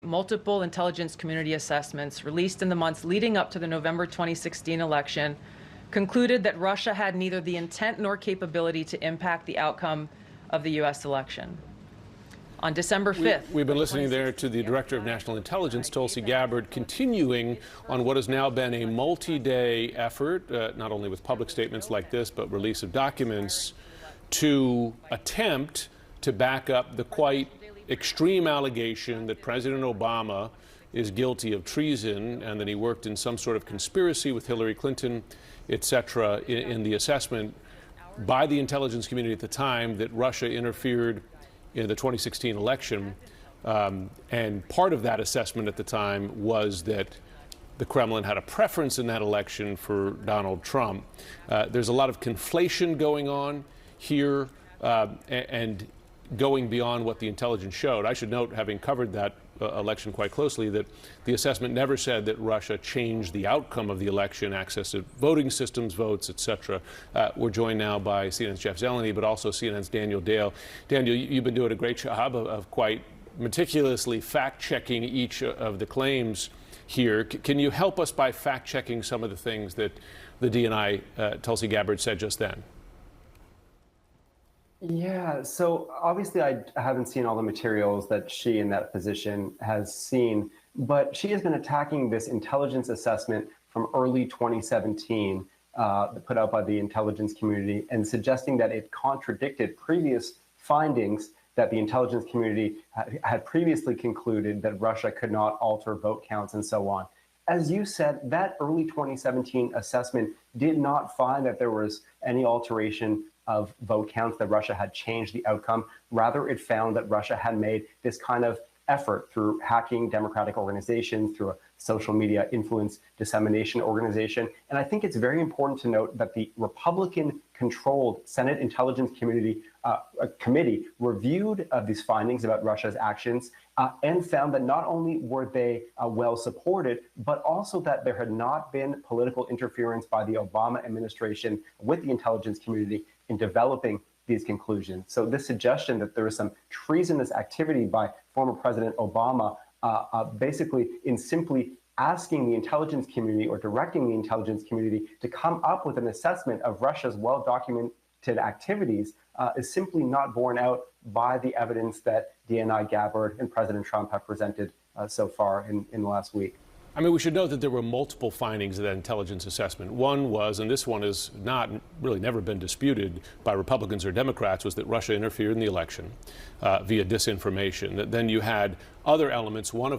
multiple intelligence community assessments released in the months leading up to the November 2016 election concluded that Russia had neither the intent nor capability to impact the outcome of the U.S. election. On December 5th, we've been listening there to the Director of National Intelligence, Tulsi Gabbard, continuing on what has now been a multi-day effort, not only with public statements like this, but release of documents, to attempt to back up the quite extreme allegation that President Obama is guilty of treason and that he worked in some sort of conspiracy with Hillary Clinton, etc., in the assessment by the intelligence community at the time that Russia interfered in the 2016 election. And part of that assessment at the time was that the Kremlin had a preference in that election for Donald Trump. There's a lot of conflation going on here and going beyond what the intelligence showed. I should note, having covered that election quite closely, that the assessment never said that Russia changed the outcome of the election, access to voting systems, votes, etc. We're joined now by CNN's Jeff Zeleny, but also CNN's Daniel Dale. Daniel, you've been doing a great job of quite meticulously fact-checking each of the claims here. Can you help us by fact-checking some of the things that the DNI, Tulsi Gabbard, said just then? Yeah, so obviously I haven't seen all the materials that she in that position has seen, but she has been attacking this intelligence assessment from early 2017 put out by the intelligence community and suggesting that it contradicted previous findings that the intelligence community had previously concluded that Russia could not alter vote counts and so on. As you said, that early 2017 assessment did not find that there was any alteration of vote counts, that Russia had changed the outcome. Rather, it found that Russia had made this kind of effort through hacking democratic organizations, through a social media influence dissemination organization. And I think it's very important to note that the Republican-controlled Senate Intelligence Committee reviewed these findings about Russia's actions and found that not only were they well supported, but also that there had not been political interference by the Obama administration with the intelligence community in developing these conclusions. So this suggestion that there is some treasonous activity by former President Obama, basically in simply asking the intelligence community or directing the intelligence community to come up with an assessment of Russia's well-documented activities is simply not borne out by the evidence that DNI Gabbard and President Trump have presented so far in the last week. I mean, we should note that there were multiple findings of that intelligence assessment. One was, and this one has not really never been disputed by Republicans or Democrats, was that Russia interfered in the election via disinformation. That then you had other elements, one of